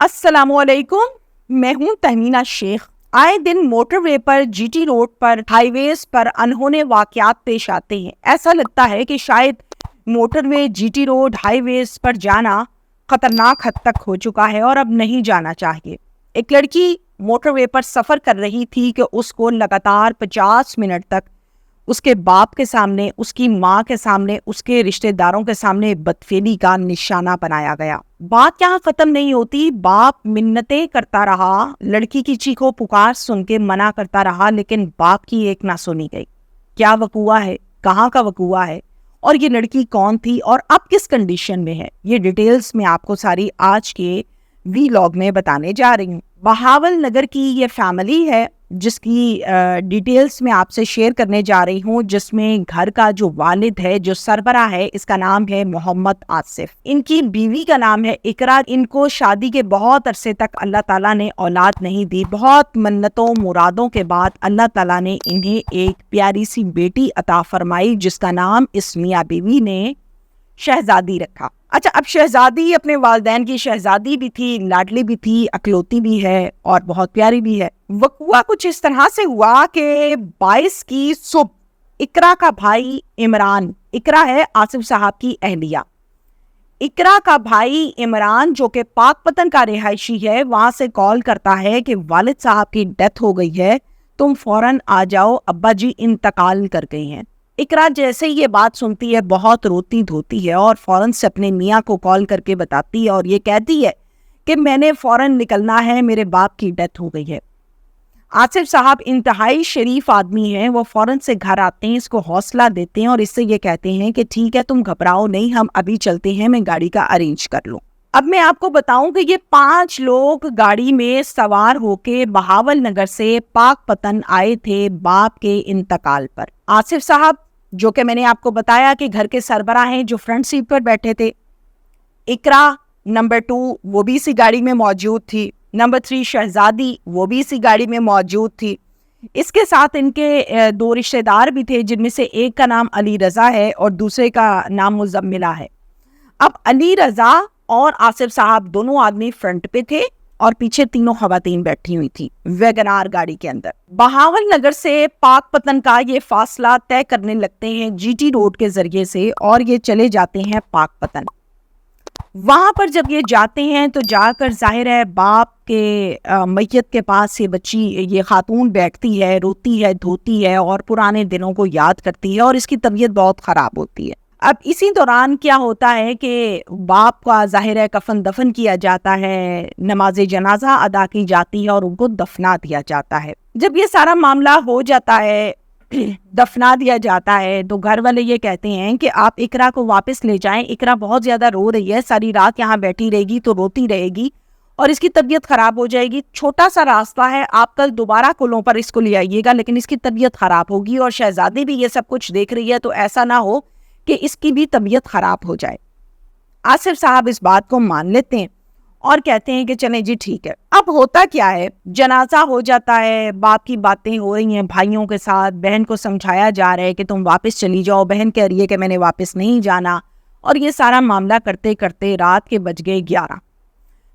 السلام علیکم، میں ہوں تہمینہ شیخ۔ آئے دن موٹر وے پر، جی ٹی روڈ پر، ہائی ویز پر انہونے واقعات پیش آتے ہیں۔ ایسا لگتا ہے کہ شاید موٹر وے، جی ٹی روڈ، ہائی ویز پر جانا خطرناک حد تک ہو چکا ہے اور اب نہیں جانا چاہیے۔ ایک لڑکی موٹر وے پر سفر کر رہی تھی کہ اس کو لگاتار 50 منٹ تک اس کے باپ کے سامنے، اس کی ماں کے سامنے، اس کے رشتہ داروں کے سامنے بدفعلی کا نشانہ بنایا گیا۔ بات یہاں ختم نہیں ہوتی، باپ منتیں کرتا رہا، لڑکی کی چیخو پکار سن کے منع کرتا رہا، لیکن باپ کی ایک نہ سنی گئی۔ کیا وقوع ہے، کہاں کا وقوع ہے، اور یہ لڑکی کون تھی اور اب کس کنڈیشن میں ہے، یہ ڈیٹیلز میں آپ کو ساری آج کے وی لاگ میں بتانے جا رہی ہوں۔ بہاول نگر کی یہ فیملی ہے جس کی ڈیٹیلز میں آپ سے شیئر کرنے جا رہی ہوں، جس میں گھر کا جو والد ہے، جو سربراہ ہے، اس کا نام ہے محمد آصف۔ ان کی بیوی کا نام ہے اقرا۔ ان کو شادی کے بہت عرصے تک اللہ تعالیٰ نے اولاد نہیں دی۔ بہت منتوں مرادوں کے بعد اللہ تعالیٰ نے انہیں ایک پیاری سی بیٹی عطا فرمائی جس کا نام اس میاں بیوی نے شہزادی رکھا۔ اچھا، اب شہزادی اپنے والدین کی شہزادی بھی تھی، لاڈلی بھی تھی، اکلوتی بھی ہے اور بہت پیاری بھی ہے۔ وقوع کچھ اس طرح سے ہوا کہ 22 کی صبح اقرا کا بھائی عمران، اقرا ہے آصف صاحب کی اہلیہ، اقرا کا بھائی عمران جو کہ پاک پتن کا رہائشی ہے، وہاں سے کال کرتا ہے کہ والد صاحب کی ڈیتھ ہو گئی ہے، تم فوراً آ جاؤ، ابا جی انتقال کر گئی ہیں۔ اقرا جیسے یہ بات سنتی ہے بہت روتی دھوتی ہے اور فوراً سے اپنے میاں کو کال کر کے بتاتی ہے اور یہ کہتی ہے کہ میں نے فوراً نکلنا ہے، میرے باپ کی ڈیتھ ہو گئی ہے۔ آصف صاحب انتہائی شریف آدمی ہیں، وہ فوراً سے گھر آتے ہیں، اس کو حوصلہ دیتے ہیں اور اس سے یہ کہتے ہیں کہ ٹھیک ہے، تم گھبراؤ نہیں، ہم ابھی چلتے ہیں، میں گاڑی کا ارینج کر لوں۔ اب میں آپ کو بتاؤں کہ یہ 5 لوگ گاڑی میں سوار ہو کے بہاول نگر سے پاک پتن آئے تھے باپ کے انتقال پر۔ آصف صاحب جو کہ میں نے آپ کو بتایا کہ گھر کے سربراہ ہیں، جو فرنٹ سیٹ پر بیٹھے تھے، اقرا نمبر 2 وہ بھی اسی گاڑی میں موجود تھی، نمبر 3 شہزادی وہ بھی اسی گاڑی میں موجود تھی۔ اس کے ساتھ ان کے 2 رشتہ دار بھی تھے، جن میں سے ایک کا نام علی رضا ہے اور دوسرے کا نام مزملہ ہے۔ اب علی رضا اور آصف صاحب دونوں آدمی فرنٹ پہ تھے اور پیچھے تینوں خواتین بیٹھی ہوئی تھی ویگنار گاڑی کے اندر۔ بہاول نگر سے پاک پتن کا یہ فاصلہ طے کرنے لگتے ہیں جی ٹی روڈ کے ذریعے سے اور یہ چلے جاتے ہیں پاک پتن۔ وہاں پر جب یہ جاتے ہیں تو جا کر ظاہر ہے باپ کے میت کے پاس یہ خاتون بیٹھتی ہے، روتی ہے، دھوتی ہے اور پرانے دنوں کو یاد کرتی ہے اور اس کی طبیعت بہت خراب ہوتی ہے۔ اب اسی دوران کیا ہوتا ہے کہ باپ کا ظاہر ہے کفن دفن کیا جاتا ہے، نماز جنازہ ادا کی جاتی ہے اور ان کو دفنا دیا جاتا ہے۔ جب یہ سارا معاملہ ہو جاتا ہے، دفنا دیا جاتا ہے، تو گھر والے یہ کہتے ہیں کہ آپ اقرا کو واپس لے جائیں، اقرا بہت زیادہ رو رہی ہے، ساری رات یہاں بیٹھی رہے گی تو روتی رہے گی اور اس کی طبیعت خراب ہو جائے گی۔ چھوٹا سا راستہ ہے، آپ کل دوبارہ کلوں پر اس کو لے آئیے گا، لیکن اس کی طبیعت خراب ہوگی اور شہزادی بھی یہ سب کچھ دیکھ رہی ہے، تو ایسا نہ ہو کہ اس کی بھی طبیعت خراب ہو جائے۔ آصف صاحب اس بات کو مان لیتے ہیں اور کہتے ہیں کہ چلیں جی ٹھیک ہے۔ اب ہوتا کیا ہے، جنازہ ہو جاتا ہے، باپ کی باتیں ہو رہی ہیں بھائیوں کے ساتھ، بہن کو سمجھایا جا رہا ہے کہ تم واپس چلی جاؤ، بہن کہہ رہی ہے کہ میں نے واپس نہیں جانا، اور یہ سارا معاملہ کرتے کرتے رات کے بج گئے 11۔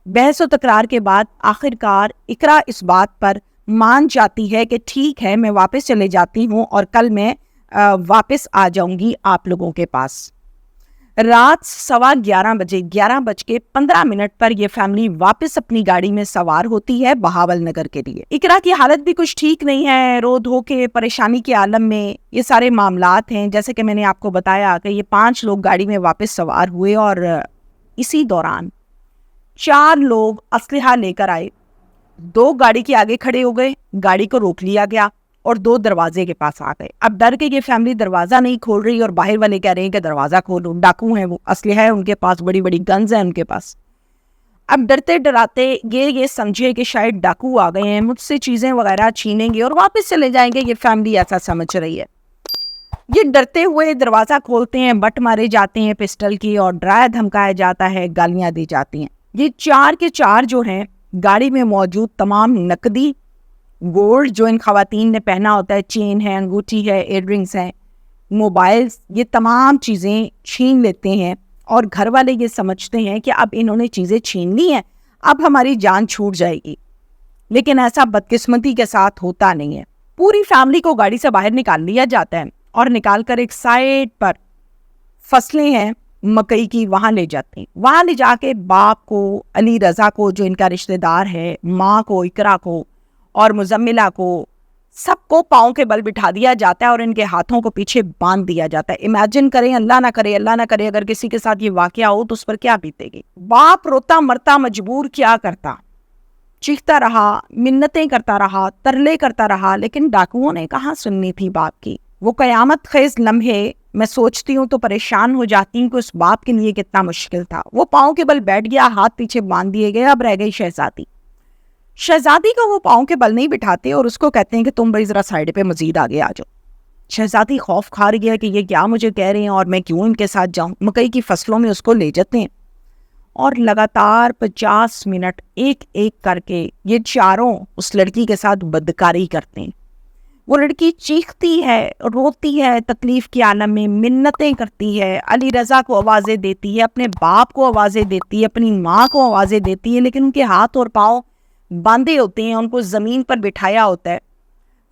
بحث و تکرار کے بعد آخرکار اقرا اس بات پر مان جاتی ہے کہ ٹھیک ہے، میں واپس چلے جاتی ہوں اور کل میں واپس آ جاؤں گی آپ لوگوں کے پاس۔ رات 11:15 بجے 11:15 پر یہ فیملی واپس اپنی گاڑی میں سوار ہوتی ہے بہاول نگر کے لیے۔ اقرا کی حالت بھی کچھ ٹھیک نہیں ہے، رو دھو کے پریشانی کے عالم میں یہ سارے معاملات ہیں۔ جیسے کہ میں نے آپ کو بتایا کہ یہ 5 لوگ گاڑی میں واپس سوار ہوئے اور اسی دوران 4 لوگ اسلحہ لے کر آئے، 2 گاڑی کے آگے کھڑے ہو گئے، گاڑی کو روک لیا گیا اور 2 دروازے کے پاس آ گئے۔ اب ڈر کے یہ فیملی دروازہ نہیں کھول رہی اور باہر والے کہہ رہے ہیں کہ دروازہ کھولو، ڈاکو ہیں وہ، اسلحہ ہے ان کے پاس، بڑی بڑی گنز ہیں ان کے پاس۔ اب ڈرتے ڈراتے یہ سمجھے کہ شاید ڈاکو آ گئے ہیں، مجھ سے چیزیں وغیرہ چھینیں گے اور واپس چلے جائیں گے، یہ فیملی ایسا سمجھ رہی ہے۔ یہ ڈرتے ہوئے دروازہ کھولتے ہیں، بٹ مارے جاتے ہیں پسٹل کی اور ڈرایا دھمکایا جاتا ہے، گالیاں دی جاتی ہیں۔ یہ 4 کے 4 جو ہیں گاڑی میں موجود تمام نقدی، گولڈ جو ان خواتین نے پہنا ہوتا ہے، چین ہے، انگوٹھی ہے، ایئر رنگز ہیں، موبائلز، یہ تمام چیزیں چھین لیتے ہیں اور گھر والے یہ سمجھتے ہیں کہ اب انہوں نے چیزیں چھین لی ہیں، اب ہماری جان چھوٹ جائے گی. لیکن ایسا بدقسمتی کے ساتھ ہوتا نہیں ہے. پوری فیملی کو گاڑی سے باہر نکال لیا جاتا ہے اور نکال کر ایک سائڈ پر فصلیں ہیں مکئی کی وہاں لے جاتے ہیں. وہاں لے جا کے باپ کو، علی رضا کو جو ان کا رشتہ دار ہے، ماں کو اقرا کو اور مزملہ کو، سب کو پاؤں کے بل بٹھا دیا جاتا ہے اور ان کے ہاتھوں کو پیچھے باندھ دیا جاتا ہے. امیجن کریں، اللہ نہ کرے اگر کسی کے ساتھ یہ واقعہ ہو تو اس پر کیا بیتے گی. باپ روتا مرتا مجبور کیا کرتا، چیختا رہا، منتیں کرتا رہا، ترلے کرتا رہا، لیکن ڈاکوؤں نے کہاں سننی تھی باپ کی. وہ قیامت خیز لمحے میں سوچتی ہوں تو پریشان ہو جاتی ہوں کہ اس باپ کے لیے کتنا مشکل تھا. وہ پاؤں کے بل بیٹھ گیا، ہاتھ پیچھے باندھ دیے گئے. اب رہ گئی شہزادی. شہزادی کو وہ پاؤں کے بل نہیں بٹھاتے اور اس کو کہتے ہیں کہ تم بھائی ذرا سائڈ پہ مزید آگے آ جاؤ. شہزادی خوف کھا رہی ہے کہ یہ کیا مجھے کہہ رہے ہیں اور میں کیوں ان کے ساتھ جاؤں. مکئی کی فصلوں میں اس کو لے جاتے ہیں اور لگاتار 50 منٹ ایک ایک کر کے یہ چاروں اس لڑکی کے ساتھ بدکاری کرتے ہیں. وہ لڑکی چیختی ہے، روتی ہے، تکلیف کے عالم میں منتیں کرتی ہے، علی رضا کو آوازیں دیتی ہے، اپنے باپ کو آوازیں دیتی ہے، اپنی ماں کو آوازیں دیتی ہے، لیکن ان کے ہاتھ اور پاؤں باندھے ہوتے ہیں، ان کو زمین پر بٹھایا ہوتا ہے.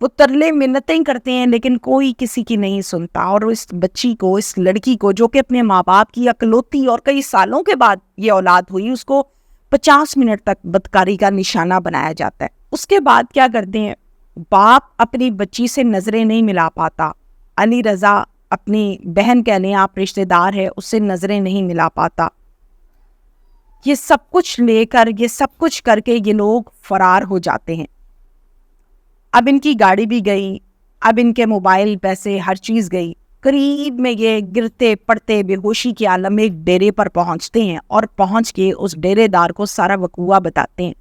وہ ترلے منتیں کرتے ہیں لیکن کوئی کسی کی نہیں سنتا. اور اس بچی کو، اس لڑکی کو جو کہ اپنے ماں باپ کی اکلوتی اور کئی سالوں کے بعد یہ اولاد ہوئی، اس کو 50 منٹ تک بدکاری کا نشانہ بنایا جاتا ہے. اس کے بعد کیا کرتے ہیں، باپ اپنی بچی سے نظریں نہیں ملا پاتا. علی رضا اپنی بہن کہہ لیں، آپ رشتہ دار ہے، اس سے نظریں نہیں ملا پاتا. یہ سب کچھ لے کر، یہ سب کچھ کر کے یہ لوگ فرار ہو جاتے ہیں. اب ان کی گاڑی بھی گئی، اب ان کے موبائل، پیسے، ہر چیز گئی. قریب میں یہ گرتے پڑتے بے ہوشی کے عالم میں ایک ڈیرے پر پہنچتے ہیں اور پہنچ کے اس ڈیرے دار کو سارا وقوعہ بتاتے ہیں.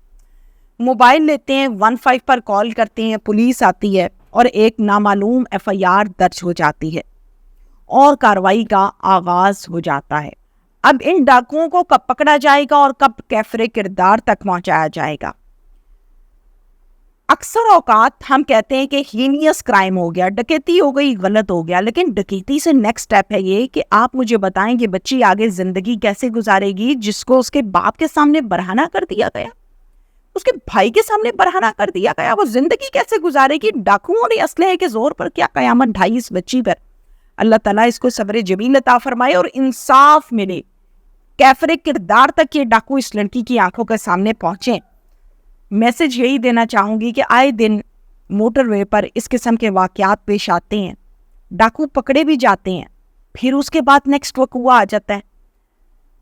موبائل لیتے ہیں، 15 پر کال کرتے ہیں، پولیس آتی ہے اور ایک نامعلوم FIR درج ہو جاتی ہے اور کارروائی کا آغاز ہو جاتا ہے. اب ان ڈاکوؤں کو کب پکڑا جائے گا اور کب کیفر کردار تک پہنچایا جائے گا. اکثر اوقات ہم کہتے ہیں کہ ہینیس کرائم ہو گیا، ڈکیتی ہو گئی، غلط ہو گیا، لیکن ڈکیتی سے نیکسٹ سٹیپ ہے یہ کہ آپ مجھے بتائیں کہ بچی آگے زندگی کیسے گزارے گی جس کو اس کے باپ کے سامنے برہنہ کر دیا گیا، اس کے بھائی کے سامنے برہنہ کر دیا گیا. وہ زندگی کیسے گزارے گی؟ ڈاکوؤں نے اسلحے کے زور پر کیا قیامت ڈھائی اس بچی پر. اللہ تعالیٰ اس کو صبر جمیل عطا فرمائے اور انصاف ملے. کیفر کردار تک یہ ڈاکو اس لڑکی کی آنکھوں کے سامنے پہنچے. میسج یہی دینا چاہوں گی کہ آئے دن موٹر وے پر اس قسم کے واقعات پیش آتے ہیں. ڈاکو پکڑے بھی جاتے ہیں، پھر اس کے بعد نیکسٹ وقوع آ جاتا ہے.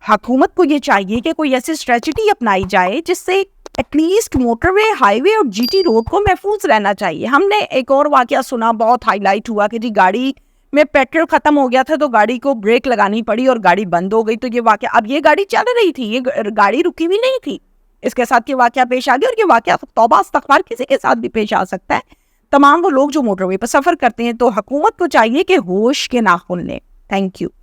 حکومت کو یہ چاہیے کہ کوئی ایسی اسٹریٹجی اپنائی جائے جس سے at least motorway, highway اور GT روڈ کو محفوظ رہنا چاہیے. ہم نے ایک اور واقعہ سنا، بہت ہائی لائٹ ہوا کہ جی گاڑی میں پیٹرول ختم ہو گیا تھا تو گاڑی کو بریک لگانی پڑی اور گاڑی بند ہو گئی. تو یہ واقعہ، اب یہ گاڑی چل رہی تھی، یہ گاڑی رکی ہوئی نہیں تھی، اس کے ساتھ یہ واقعہ پیش آ گیا. اور یہ واقعہ توبہ استغفار کسی کے ساتھ بھی پیش آ سکتا ہے. تمام وہ لوگ جو موٹر وے پر سفر کرتے ہیں، تو حکومت کو چاہیے کہ ہوش کے ناخن لیں. Thank you.